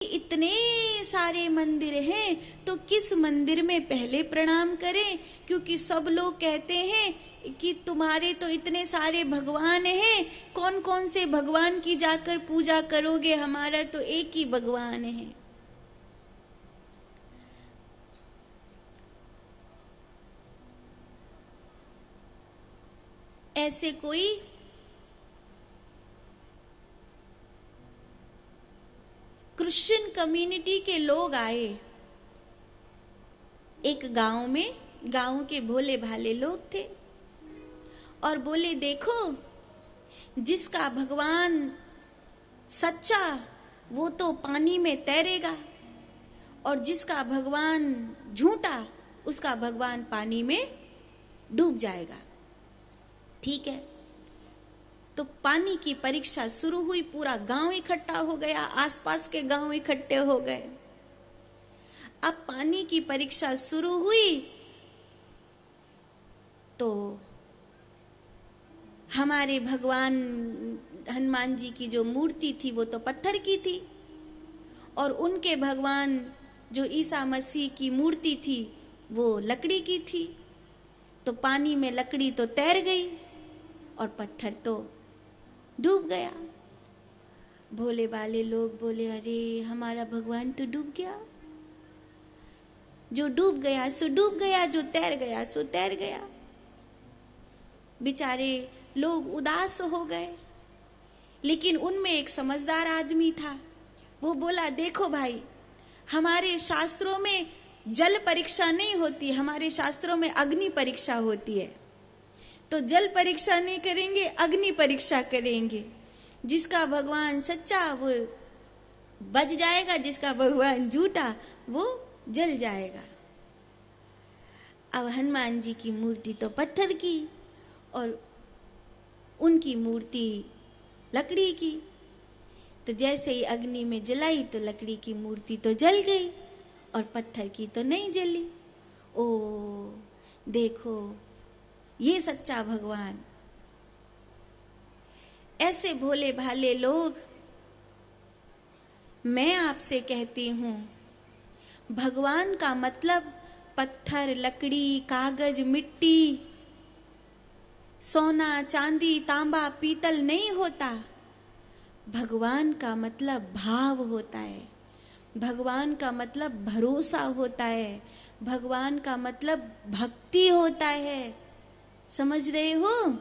इतने सारे मंदिर हैं तो किस मंदिर में पहले प्रणाम करें, क्योंकि सब लोग कहते हैं कि तुम्हारे तो इतने सारे भगवान हैं, कौन कौन से भगवान की जाकर पूजा करोगे, हमारा तो एक ही भगवान है। ऐसे कोई क्रिश्चियन कम्युनिटी के लोग आए एक गांव में। गांव के भोले भाले लोग थे और बोले, देखो जिसका भगवान सच्चा वो तो पानी में तैरेगा और जिसका भगवान झूठा उसका भगवान पानी में डूब जाएगा। ठीक है, तो पानी की परीक्षा शुरू हुई। पूरा गांव इकट्ठा हो गया, आसपास के गांव इकट्ठे हो गए। अब पानी की परीक्षा शुरू हुई तो हमारे भगवान हनुमान जी की जो मूर्ति थी वो तो पत्थर की थी और उनके भगवान जो ईसा मसीह की मूर्ति थी वो लकड़ी की थी। तो पानी में लकड़ी तो तैर गई और पत्थर तो डूब गया। भोले भाले लोग बोले, अरे हमारा भगवान तो डूब गया। जो डूब गया सो डूब गया, जो तैर गया सो तैर गया। बेचारे लोग उदास हो गए। लेकिन उनमें एक समझदार आदमी था। वो बोला, देखो भाई, हमारे शास्त्रों में जल परीक्षा नहीं होती, हमारे शास्त्रों में अग्नि परीक्षा होती है। तो जल परीक्षा नहीं करेंगे, अग्नि परीक्षा करेंगे। जिसका भगवान सच्चा वो बच जाएगा, जिसका भगवान झूठा वो जल जाएगा। अब हनुमान जी की मूर्ति तो पत्थर की और उनकी मूर्ति लकड़ी की। तो जैसे ही अग्नि में जलाई तो लकड़ी की मूर्ति तो जल गई और पत्थर की तो नहीं जली। ओ देखो, ये सच्चा भगवान। ऐसे भोले भाले लोग, मैं आपसे कहती हूं, भगवान का मतलब पत्थर, लकड़ी, कागज, मिट्टी, सोना, चांदी, तांबा, पीतल नहीं होता। भगवान का मतलब भाव होता है। भगवान का मतलब भरोसा होता है। भगवान का मतलब भक्ति होता है। समझ रहे हो?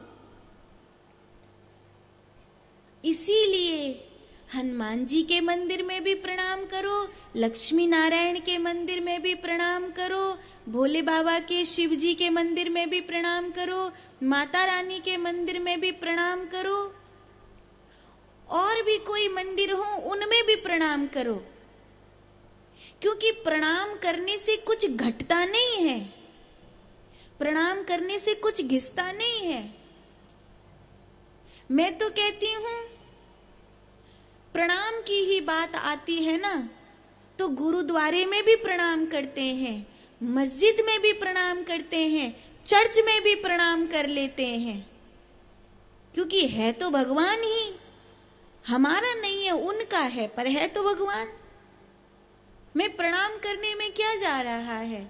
इसीलिए हनुमान जी के मंदिर में भी प्रणाम करो, लक्ष्मी नारायण के मंदिर में भी प्रणाम करो, भोले बाबा के, शिव जी के मंदिर में भी प्रणाम करो, माता रानी के मंदिर में भी प्रणाम करो, और भी कोई मंदिर हो उनमें भी प्रणाम करो। क्योंकि प्रणाम करने से कुछ घटता नहीं है, प्रणाम करने से कुछ घिसता नहीं है। मैं तो कहती हूं, प्रणाम की ही बात आती है ना, तो गुरुद्वारे में भी प्रणाम करते हैं, मस्जिद में भी प्रणाम करते हैं, चर्च में भी प्रणाम कर लेते हैं। क्योंकि है तो भगवान ही, हमारा नहीं है, उनका है, पर है तो भगवान। मैं प्रणाम करने में क्या जा रहा है?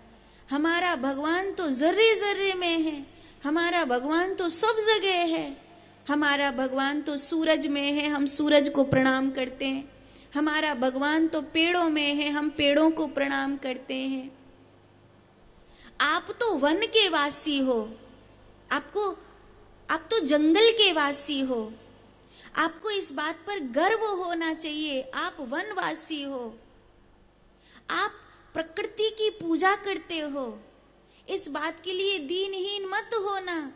हमारा भगवान तो जर्रे जर्रे में है, हमारा भगवान तो सब जगह है। हमारा भगवान तो सूरज में है, हम सूरज को प्रणाम करते हैं। हमारा भगवान तो पेड़ों में है, हम पेड़ों को प्रणाम करते हैं। आप तो वन के वासी हो, आप तो जंगल के वासी हो। आपको इस बात पर गर्व होना चाहिए, आप वनवासी हो, आप प्रकृति की पूजा करते हो। इस बात के लिए दीनहीन मत होना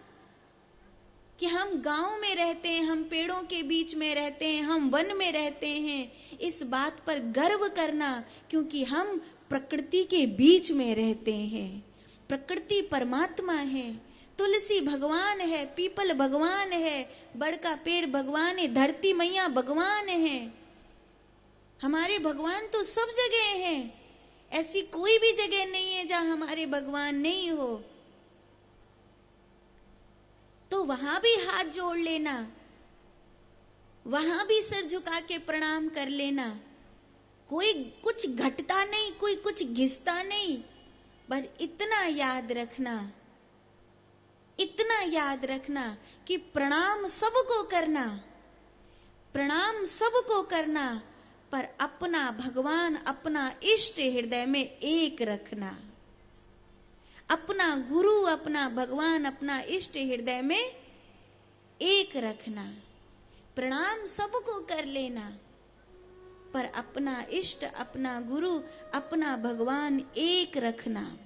कि हम गांव में रहते हैं, हम पेड़ों के बीच में रहते हैं, हम वन में रहते हैं। इस बात पर गर्व करना, क्योंकि हम प्रकृति के बीच में रहते हैं। प्रकृति परमात्मा है, तुलसी भगवान है, पीपल भगवान है, बड़ का पेड़ भगवान है, धरती मैया भगवान है। हमारे भगवान तो सब जगह हैं। ऐसी कोई भी जगह नहीं है जहां हमारे भगवान नहीं हो। तो वहां भी हाथ जोड़ लेना, वहां भी सिर झुका के प्रणाम कर लेना। कोई कुछ घटता नहीं, कोई कुछ घिसता नहीं, पर इतना याद रखना, इतना याद रखना कि प्रणाम सबको करना, प्रणाम सबको करना, पर अपना भगवान, अपना इष्ट हृदय में एक रखना। अपना गुरु, अपना भगवान, अपना इष्ट हृदय में एक रखना। प्रणाम सबको कर लेना, पर अपना इष्ट, अपना गुरु, अपना भगवान एक रखना।